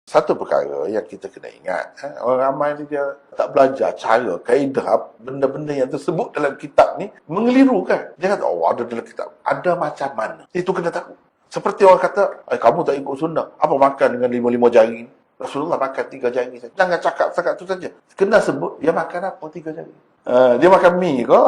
Satu perkara yang kita kena ingat, orang ramai ni dia tak belajar cara, kaedah, benda-benda yang tersebut dalam kitab ni mengelirukan. Dia kata, oh ada dalam kitab. Ada macam mana? Itu kena tahu. Seperti orang kata, kamu tak ikut sunnah. Apa makan dengan 5 jari ni? Rasulullah makan 3 jari saja. Jangan cakap tu saja. Kena sebut, dia makan apa 3 jari? Dia makan mie ke?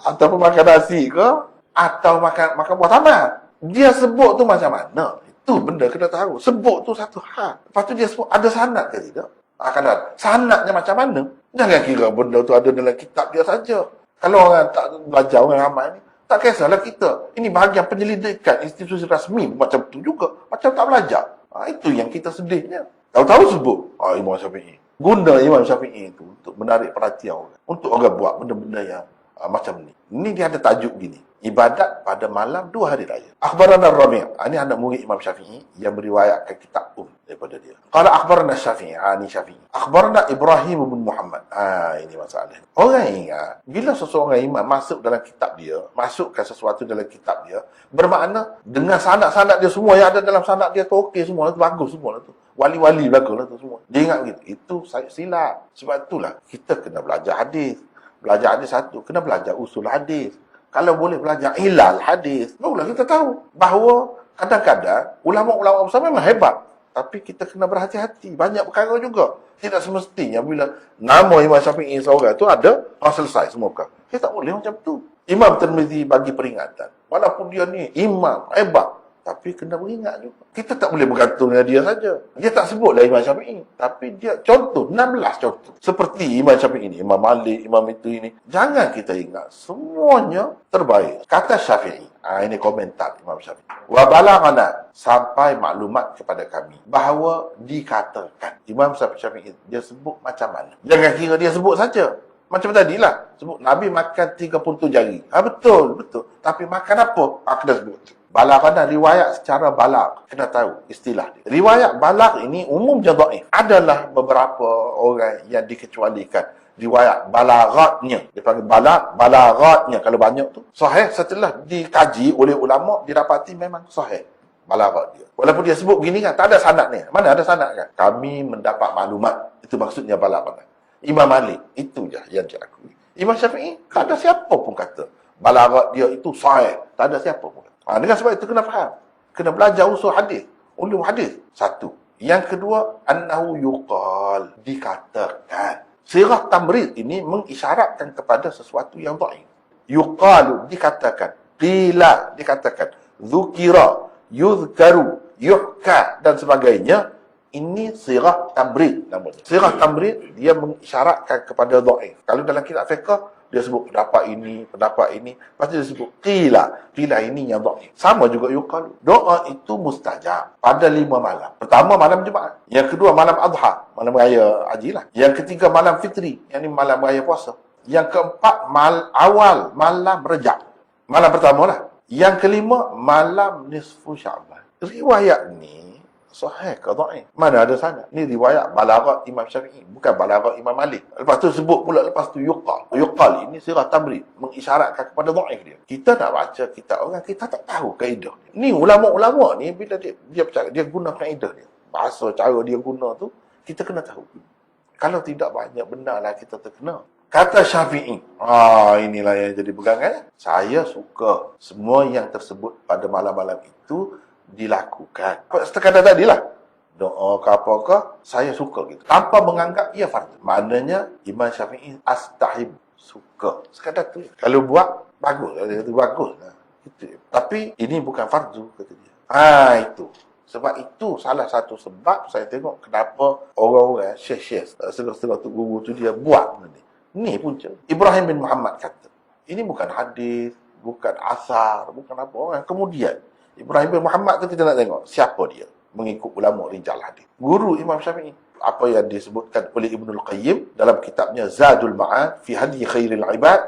Ataupun makan nasi ke? Atau makan buah tamat? Dia sebut tu macam mana? Itu benda kena tahu. Sebut tu satu hal. Lepas tu dia sebut, ada sanad ke tidak? Kadang sanadnya macam mana? Jangan kira benda tu ada dalam kitab dia saja. Kalau orang tak belajar, orang ramai ni, tak kisahlah kita. Ini bahagian penyelidikan institusi rasmi macam tu juga. Macam tak belajar. Itu yang kita sedihnya. Tahu-tahu sebut Imam Syafi'i. Guna Imam Syafi'i itu untuk menarik perhatian orang. Untuk orang buat benda-benda yang macam ni. Ini dia ada tajuk gini. Ibadat pada malam 2 hari raya. Akhbarana Rabi'. Ini anak murid Imam Syafi'i yang meriwayatkan kitab daripada dia. Qala akhbarana Syafi'i. Ini Syafi'i. Akhbarana Ibrahim bin Muhammad. Ini masalah. Orang ingat, bila seseorang imam masuk dalam kitab dia, masukkan sesuatu dalam kitab dia, bermakna dengan sanad-sanad dia semua yang ada dalam sanad dia tu okey semua, tu bagus semua tu. Wali-wali belaka tu semua. Dia ingat begitu. Itu silap. Sebab itulah kita kena belajar hadis. Belajar hadis satu, kena belajar usul hadis. Kalau boleh belajar ilal hadis, barulah kita tahu bahawa kadang-kadang ulama-ulama besar memang hebat, tapi kita kena berhati-hati. Banyak perkara juga. Tidak semestinya bila nama Imam Syafi'i seorang tu ada, selesai semua perkara. Kita tak boleh macam tu. Imam Tirmizi bagi peringatan. Walaupun dia ni imam hebat, tapi kena beringat juga. Kita tak boleh bergantung dengan dia saja. Dia tak sebutlah Imam Syafi'i, tapi dia contoh, 16 contoh. Seperti Imam Syafi'i ini, Imam Malik, Imam itu ini. Jangan kita ingat, semuanya terbaik. Kata Syafi'i, ini komentar Imam Syafi'i. Wa balaghana, sampai maklumat kepada kami, bahawa dikatakan. Imam Syafi'i, dia sebut macam mana. Jangan kira dia sebut saja. Macam tadilah, sebut Nabi makan 37 jari. Betul. Tapi makan apa? Kena sebut. Balaghana, riwayat secara balag. Kena tahu istilah dia. Riwayat balag ini umumnya dhaif. Adalah beberapa orang yang dikecualikan. Riwayat balaghatnya. Dia panggil balaghatnya. Kalau banyak tu. Sahih setelah dikaji oleh ulama, didapati memang sahih. Balaghat dia. Walaupun dia sebut begini kan, tak ada sanad ni. Mana ada sanad kan? Kami mendapat maklumat. Itu maksudnya balaghana. Imam Malik, itu je yang diakui. Imam Syafi'i, tak ada siapa pun kata balaghat dia itu sahih. Tak ada siapa pun. Dengan sebab itu kena faham. Kena belajar usul hadis. Ulum hadis. Satu. Yang kedua, annahu yuqal. Dikatakan. Sirah tamrid ini mengisyaratkan kepada sesuatu yang dhaif. Yuqalu, dikatakan. Qila, dikatakan. Dzukira, yuzkaru, yuhka, dan sebagainya. Ini sirah tamrid namanya. Sirah tamrid, dia mengisyaratkan kepada dhaif. Kalau dalam kitab fiqh, dia sebut pendapat ini. Lepas tu dia sebut qila. Qila ini yang dhaif. Sama juga yuqal. Doa itu mustajab pada 5 malam. Pertama malam Jumaat. Yang kedua malam Adha, malam raya haji lah. Yang ketiga malam Fitri, yang ni malam raya puasa. Yang keempat awal malam Rejab. Malam pertama lah. Yang kelima malam nisfu Sya'ban. Riwayat ni sahih ke dhaif? Mana ada sanad? Ni riwayat balaghat Imam Syafi'i, bukan balaghat Imam Malik. Lepas tu sebut pula, lepas tu yuqal. Yuqal ini sirah tamrid, mengisyaratkan kepada dhaif dia. Kita nak baca kitab orang, kita tak tahu kaedah dia. Ni ulama-ulama ni bila dia bercakap, dia guna kaedah dia. Bahasa cara dia guna tu kita kena tahu. Kalau tidak, banyak benarlah kita terkena. Kata Syafi'i, inilah yang jadi pegangan. Saya suka semua yang tersebut pada malam-malam itu dilakukan. Sekadar tadilah doa ke apa-apa, saya suka gitu. Tanpa menganggap ia fardu. Maknanya Imam Syafi'i astahib, suka. Sekadar tu. Kalau buat, bagus. Bagus. Gitu. Tapi ini bukan fardu, kata dia. Itu. Sebab itu salah satu sebab saya tengok kenapa orang-orang syekh-syekh, setengah-setengah tu guru tu dia buat benda ni. Ni punca. Ibrahim bin Muhammad kata, ini bukan hadis, bukan asar, bukan apa. Orang kemudian Ibrahim bin Muhammad tu kita nak tengok siapa dia mengikut ulama rijal hadis. Guru Imam Syafi'i. Apa yang disebutkan oleh Ibnul Qayyim dalam kitabnya Zadul Ma'ad fi Hadi Khairil Ibad,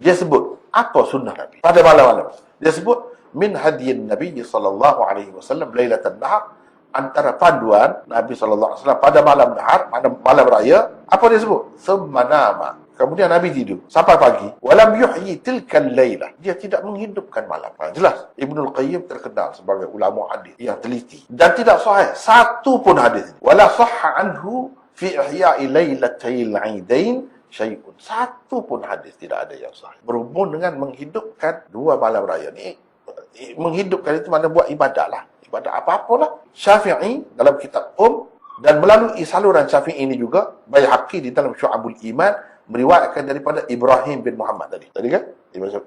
dia sebut apa sunnah Nabi pada malam-malam. Dia sebut min hadiyin Nabi sallallahu alaihi wasallam lailatan nahar, antara panduan Nabi sallallahu alaihi wasallam pada malam nahar, malam raya. Apa dia sebut? Summa nama Kemudian Nabi tidur sampai pagi. Walam yuhyi tilkal lailah. Dia tidak menghidupkan malam. Jelas. Ibnul Qayyim terkenal sebagai ulama hadis yang teliti. Dan tidak sahih satu pun hadis. Wala sahha anhu fi ihya'i lailatayil 'aidain syai'un. Satu pun hadis tidak ada yang sahih berhubung dengan menghidupkan dua malam raya ni. Menghidupkan itu mana buat ibadat lah. Ibadat apa-apalah. Syafi'i dalam kitab dan melalui saluran Syafi'i ini juga Baihaqi di dalam Syu'abul Iman meriwayatkan daripada Ibrahim bin Muhammad tadi kan?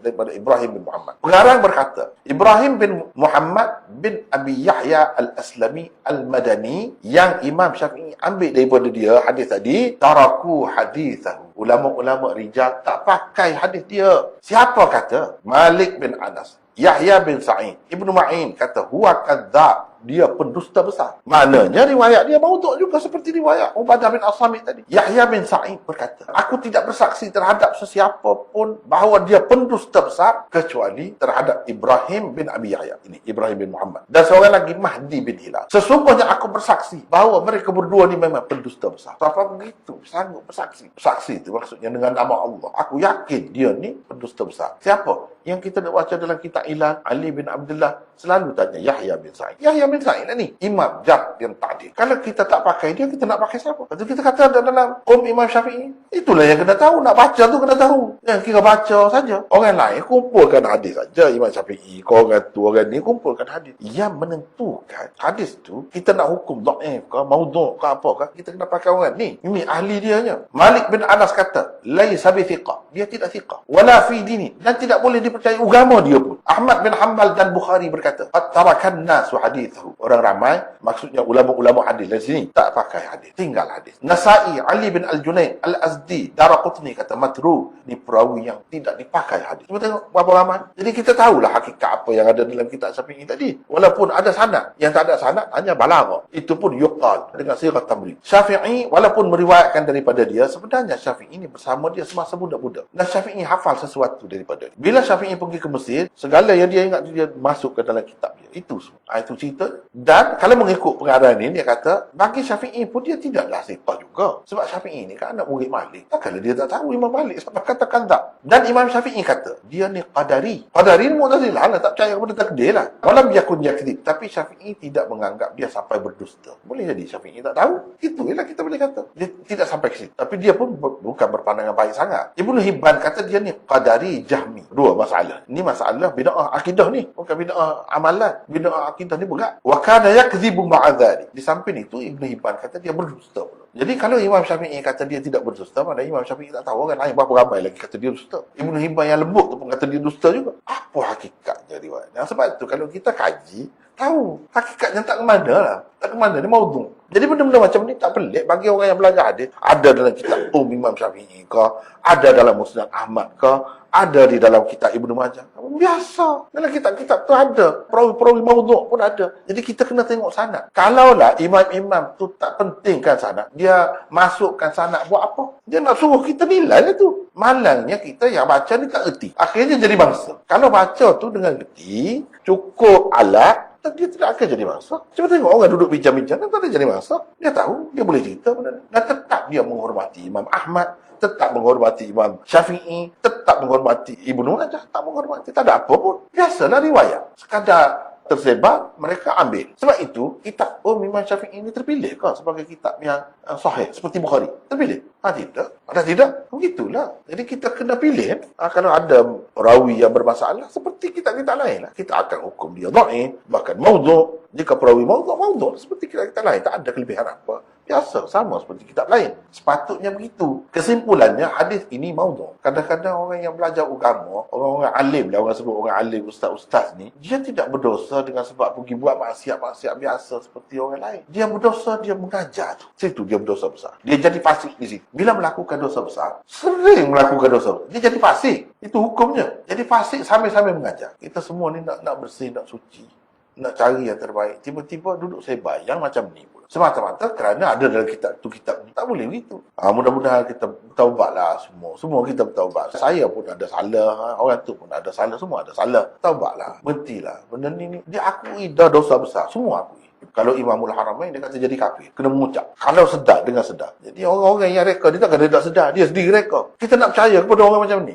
Daripada Ibrahim bin Muhammad. Pengarang berkata, Ibrahim bin Muhammad bin Abi Yahya al-Aslami al-Madani, yang Imam Syafi'i ambil daripada dia hadis tadi, taraku hadithahu. Ulama-ulama rijal tak pakai hadis dia. Siapa kata? Malik bin Anas, Yahya bin Sa'id, Ibnu Ma'in kata huwa kadzab. Dia pendusta besar. Maknanya riwayat dia maudhu' juga seperti riwayat Ubadah bin As-Samit tadi. Yahya bin Sa'id berkata, aku tidak bersaksi terhadap sesiapa pun bahawa dia pendusta besar kecuali terhadap Ibrahim bin Abi Yahya. Ini Ibrahim bin Muhammad. Dan seorang lagi Mahdi bin Hilal. Sesungguhnya aku bersaksi bahawa mereka berdua ni memang pendusta besar. Apa begitu? Sanggup bersaksi. Saksi itu maksudnya dengan nama Allah. Aku yakin dia ni pendusta besar. Siapa? Yang kita nak baca dalam kitab Ilal, Ali bin Abdullah selalu tanya Yahya bin Sa'id. Yahya bin Sa'id ni imam jad yang ta'dil. Kalau kita tak pakai dia, kita nak pakai siapa? Kalau kita kata dalam Imam Syafi'i, itulah yang kena tahu. Nak baca tu kena tahu. Yang kita baca saja. Orang lain kumpulkan hadis saja. Imam Syafi'i, orang tu, orang ni kumpulkan hadis. Yang menentukan hadis tu, kita nak hukum dhaif ke, maudhu' ke apa ke, kita kena pakai orang ni. Ini ahli dianya. Malik bin Anas kata, laisa bi thiqah. Dia tidak thiqah. Wala fi dini. Dan tidak boleh dipercayai agama dia pun. Ahmad bin Hanbal dan Bukhari berkata, qad tarakan nasu hadithahu. Orang ramai, maksudnya ulama-ulama hadis dari sini tak pakai hadis, tinggal hadis. Nasa'i, Ali bin Al-Junaid, Al-Azdi, Daraqutni kata matru, ni perawi yang tidak dipakai hadis. Cuba tengok berapa ramai. Jadi kita tahulah hakikat apa yang ada dalam kitab Syafi'i tadi. Walaupun ada sanad, yang tak ada sanad hanya balagha. Itu pun yuqal dengan sigat tamrid. Syafi'i walaupun meriwayatkan daripada dia, sebenarnya Syafi'i ini bersama dia semasa budak-budak. Dan Syafi'i hafal sesuatu daripada dia. Bila Syafi'i pergi ke Mesir, segala yang dia ingat dia masuk ke dalam kitab dia. Itu semua. Itu cerita. Dan kalau mengikut pengarang ini, dia kata, bagi Syafi'i pun dia tidaklah siqah juga. Sebab Syafi'i ni kan anak murid Malik. Takkanlah dia tak tahu Imam Malik sampai katakan tak. Dan Imam Syafi'i kata, dia ni qadari. Qadari ni Mu'tazilah lah, tak percaya kepada takdir lah. Walam yakun yakdzib. Tapi Syafi'i tidak menganggap dia sampai berdusta. Boleh jadi Syafi'i tak tahu. Itulah kita boleh kata. Dia tidak sampai ke situ. Tapi dia pun bukan berpandangan baik sangat. Ibnu Hibban kata dia ni qadari jahmi. Dua masalah. Ini masalah bid'ah akidah ni. Bukan bid'ah amalan. Bid'ah akidah ni berat. Wa kana yakdzibu ma'a dzalik. Di samping itu Ibnu Hibban kata dia berdusta pula. Jadi kalau Imam Syafi'i kata dia tidak berdusta, mana Imam Syafi'i tak tahu orang lain berapa ramai lagi kata dia dusta. Ibnu Hibban yang lembut tu pun kata dia dusta juga. Apa hakikatnya riwayat? Yang sebab itu kalau kita kaji, tahu hakikatnya tak ke mana lah. Tak ke mana, dia maudhu'. Jadi benda-benda macam ni tak pelik bagi orang yang belajar hadis. Ada dalam kitab Imam Syafi'i ke, ada dalam Musnad Ahmad ke, ada di dalam kitab Ibnu Majah. Biasa. Dalam kitab-kitab tu ada. Perawi-perawi maudhu' pun ada. Jadi kita kena tengok sanad. Kalaulah imam-imam tu tak pentingkan sanad, dia masukkan sanad buat apa? Dia nak suruh kita nilai lah tu. Malangnya kita yang baca ni tak erti. Akhirnya jadi bangsa. Kalau baca tu dengan erti, cukup alat, dia tidak akan jadi mangsa. Cuba tengok orang duduk bincang-bincang, tak ada jadi mangsa. Dia tahu, dia boleh cerita benda ni. Dan tetap dia menghormati Imam Ahmad, tetap menghormati Imam Syafi'i, tetap menghormati Ibnu Majah, tak menghormati. Tak ada apa pun. Biasalah riwayat. Sekadar tersebar, mereka ambil. Sebab itu, kitab Imam Syafi'i ini terpilih ke sebagai kitab yang sahih, seperti Bukhari? Terpilih? Tidak. Ada tidak? Begitulah. Jadi kita kena pilih. Kalau ada perawi yang bermasalah, seperti kitab-kitab lain lah. Kita akan hukum dia dhaif, bahkan maudhu'. Jika perawi maudhu', seperti kitab-kitab lain. Tak ada kelebihan apa. Biasa, sama seperti kitab lain. Sepatutnya begitu. Kesimpulannya, hadis ini maudhu'. Kadang-kadang orang yang belajar agama, orang-orang alim lah, orang sebut orang alim, ustaz-ustaz ni, dia tidak berdosa dengan sebab pergi buat maksiat-maksiat biasa seperti orang lain. Dia berdosa, dia mengajar tu. Situ dia berdosa besar. Dia jadi fasik di situ. Bila melakukan dosa besar, sering melakukan dosa besar, dia jadi fasik. Itu hukumnya. Jadi fasik sambil-sambil mengajar. Kita semua ni nak bersih, nak suci, nak cari yang terbaik. Tiba-tiba duduk sebar yang macam ni pula. Semata-mata kerana ada dalam kitab tu, kitab ni. Tak boleh begitu. Mudah-mudahan kita bertaubatlah semua. Semua kita bertaubat. Saya pun ada salah. Orang tu pun ada salah. Semua ada salah. Taubatlah. Berhentilah. Benda ni dia akui dah dosa besar. Semua akui. Kalau Imamul Haramain dia kata jadi kafir, kena mengucap. Kalau sedar, dengar sedar. Jadi orang-orang yang reka, dia takkan dia tak sedar, dia sendiri reka. Kita nak percaya kepada orang macam ni?